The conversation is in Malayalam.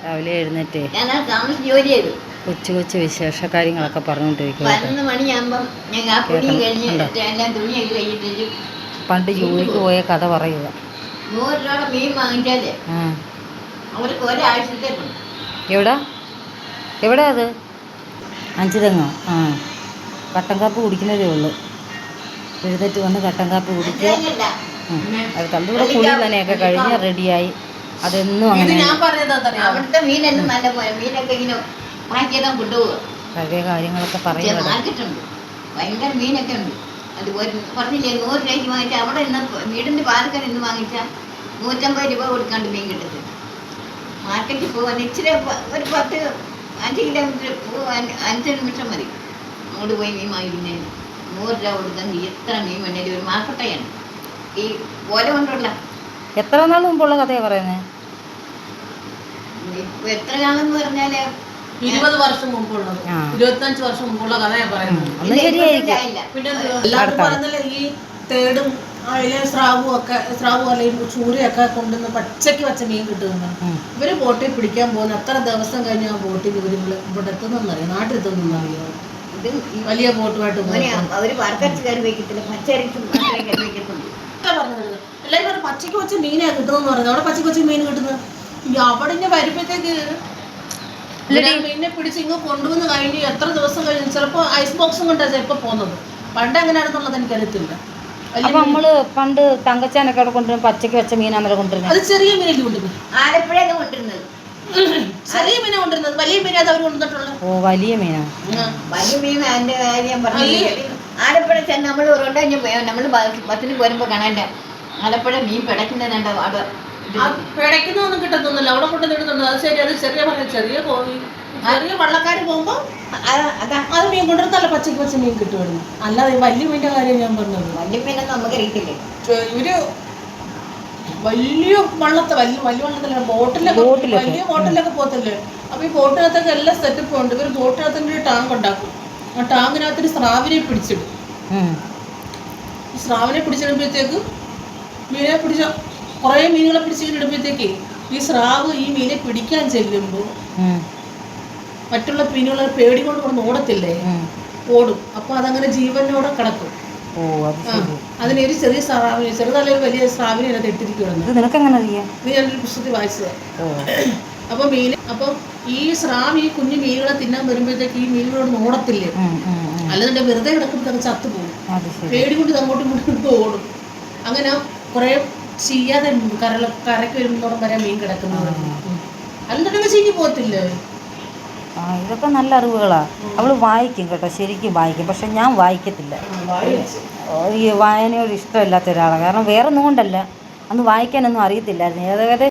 രാവിലെ എഴുന്നേറ്റേ ഞാൻ താമസിച്ച് ജോലി ചെയ്തു. കൊച്ചു കൊച്ചു വിശേഷ കാര്യങ്ങളൊക്കെ പറഞ്ഞുകൊണ്ടിരിക്കും. 11 മണിയാകുമ്പം ഞാൻ ആ പൊടി കഴിഞ്ഞ് എല്ലാം തുണിയൊക്കെ കഴിഞ്ഞിട്ട് പണ്ട് ജോലിക്ക് പോയ കഥ പറയുക. 100 രൂപയുടെ മീൻ വാങ്ങിച്ചാലേ അവർക്ക് ഒരാഴ്ചത്തേക്കുണ്ട്. എവിടെ അത്? 5 തെങ്ങോ? കട്ടൻ കാപ്പി കുടിക്കുന്നതേ ഉള്ളൂ. എഴുന്നേറ്റ് വന്ന് കട്ടൻ കാപ്പി കുടിക്കുക. അത് തന്തൂടെ കുളി തന്നെയൊക്കെ കഴിഞ്ഞ് റെഡിയായി. അതെന്നും അങ്ങനെ അവിടുത്തെ മീനെല്ലാം നല്ല പോലെ മീനൊക്കെ ഇങ്ങനെ മാറ്റിയതാ കൊണ്ടുപോവുക. പഴയ കാര്യങ്ങളൊക്കെ പറയുക. മാർക്കറ്റുണ്ട്, ഭയങ്കര മീനൊക്കെ ഉണ്ട്. അത് പറഞ്ഞില്ലേ 100 രൂപയ്ക്ക് വാങ്ങിച്ചാൽ അവിടെ ഇന്ന് വീടിൻ്റെ പാലക്കാട് ഇന്ന് വാങ്ങിച്ചാൽ 150 രൂപ കൊടുക്കാണ്ട് മീൻ കിട്ടുന്നത്. മാർക്കറ്റിൽ പോകാൻ ഇച്ചിരി ഒരു 5 കിലോമീറ്റർ 5 നിമിഷം മതി അങ്ങോട്ട് പോയി മീൻ വാങ്ങിക്കുന്നതിന്. 100 രൂപ കൊടുക്കാൻ എത്ര മീൻ വേണേലും ഒരു മാർക്കട്ടയാണ് ഈ ഓല കൊണ്ടുള്ള. എത്ര നാൾ മുമ്പുള്ള കഥയാണ് പറയുന്നത്? ഇപ്പൊ എത്ര കാലം പറഞ്ഞാല് 20 വർഷം മുമ്പുള്ളത്, 25 വർഷം മുമ്പുള്ള കഥയാണ് പറയുന്നത്. പിന്നെ എല്ലാവരും പറയുന്നില്ല ഈ തേടും അതിലെ സ്രാവും അല്ലെങ്കിൽ ചൂരയൊക്കെ കൊണ്ടുവന്ന് പച്ചയ്ക്ക് വെച്ച മീൻ കിട്ടുന്നു. ഇവര് ബോട്ടിൽ പിടിക്കാൻ പോകുന്ന എത്ര ദിവസം കഴിഞ്ഞ് ആ ബോട്ടിൽ ഇവര് ഇവിടെ എത്തുന്നറിയാം, നാട്ടിൽ എത്തുന്നറിയോ? വലിയ ബോട്ടുമായിട്ട് എല്ലാവരും പച്ചയ്ക്ക് വെച്ച മീനാണ് കിട്ടുന്നെന്ന് പറയുന്നത്. അവിടെ പച്ചയ്ക്ക് വെച്ച മീൻ കിട്ടുന്നത് അവിടെ ഇങ്ങനെ വരുമ്പോഴത്തേക്ക് മീനിനെ പിടിച്ച് ഇങ്ങ് കൊണ്ടുവന്ന് കഴിഞ്ഞ് എത്ര ദിവസം കഴിഞ്ഞ് ചിലപ്പോൾ ഐസ് ബോക്സും കൊണ്ടാണ് ചിലപ്പോൾ പോകുന്നത്. പണ്ട് എങ്ങനെയാണെന്നുള്ളത് എനിക്കറിയത്തില്ല. അപ്പൊ നമ്മള് പണ്ട് തങ്കച്ചാനൊക്കെ അവിടെ കൊണ്ടുവരും പച്ചയ്ക്ക് വെച്ച മീനാണ് കൊണ്ടുവരുന്നത്. അത് ചെറിയ മീനല്ലേ കൊണ്ടുവരുന്നത്, ആലപ്പുഴയൊക്കെ കൊണ്ടിരുന്നത്. ചെറിയ മീനാ കൊണ്ടുവരുന്നത്, വലിയ മീനാ അത് അവർ കൊണ്ടുവന്നിട്ടുള്ളത്. ഓ വലിയ മീനാ. വലിയ മീൻ അതിന്റെ കാര്യം പറഞ്ഞു. ആലപ്പുഴ ചെന്ന് നമ്മൾ നമ്മള് ബസ്സിന് പോരുമ്പോ കാണാൻ ആലപ്പുഴ മീൻ പിടയ്ക്കുന്നതുണ്ട്. അവിടെ പിടയ്ക്കുന്നൊന്നും കിട്ടത്തൊന്നുമില്ല, അവിടെ കൊണ്ടുവന്നിടുന്നുണ്ട്. അത് ശരി, അത് ചെറിയ വള്ളക്കാര് പോകുമ്പോ അത് മീൻ കൊണ്ടുവരുന്നല്ല പച്ചയ്ക്ക് പച്ച മീൻ കിട്ടുമായിരുന്നു. അല്ലാതെ വലിയ മീനിന്റെ കാര്യം ഞാൻ പറഞ്ഞത്. വലിയ മീനൊന്നും നമുക്ക് അറിയത്തില്ലേ. ഇവര് വലിയ വള്ളത്തിലാണ് ബോട്ടിലൊക്കെ വലിയ ബോട്ടിലൊക്കെ പോകത്തില്ലേ. അപ്പൊ ഈ ബോട്ടിനകത്തൊക്കെ എല്ലാ സെറ്റപ്പും ഉണ്ട്. ഇവർ ബോട്ടിനകത്ത് ഒരു ടാങ്ക് ഉണ്ടാക്കും. ആ ടാങ്കിനകത്തൊരു സ്രാവിനെ പിടിച്ചിടും. ഈ സ്രാവിനെ പിടിച്ചിടുമ്പോഴത്തേക്ക് മീനെ പിടിച്ച കുറേ മീനുകളെ പിടിച്ചിടുമ്പോഴത്തേക്ക് ഈ സ്രാവ് ഈ മീനെ പിടിക്കാൻ ചെല്ലുമ്പോൾ മറ്റുള്ള മീനുകളെ പേടി കൊണ്ട് കൊണ്ട് ഓടത്തില്ലേ, ഓടും. അപ്പൊ അതങ്ങനെ ജീവനോടെ കിടക്കും. അതിനൊരു ചെറിയ സ്രാവിനെ, ചെറുതല്ല ഒരു വലിയ സ്രാവിനെ അതിനകത്ത് ഇട്ടിരിക്കുകയാണ്. ഞാനൊരു പുസ്തകത്തിൽ വായിച്ചത്. അപ്പം ഈ സ്രാവ് ഈ കുഞ്ഞു മീനുകളെ തിന്നാൻ വരുമ്പോഴത്തേക്ക് ഈ മീനുകളോട് ഓടത്തില്ലേ, അല്ലാതെ വെറുതെ കിടക്കുമ്പോൾ അത് ചത്തുപോകും. പേടി കൊണ്ട് അങ്ങോട്ടും ഇങ്ങോട്ടും ഓടും. അങ്ങനെ കുറെ ചെയ്യാതെ കരയ്ക്ക് വരുമ്പോഴോളം വരെ മീൻ കിടക്കുന്നത്. അല്ലാതെ ചീഞ്ഞു പോകത്തില്ലേ. ഇതൊക്കെ നല്ല അറിവുകളാ. അവള് വായിക്കും കേട്ടോ, ശരിക്കും വായിക്കും. പക്ഷെ ഞാൻ വായിക്കത്തില്ല. ഈ വായനയോട് ഇഷ്ടമില്ലാത്ത ഒരാളാണ്. കാരണം വേറൊന്നും കൊണ്ടല്ല, അന്ന് വായിക്കാനൊന്നും അറിയത്തില്ലായിരുന്നു. ഏതൊക്കെ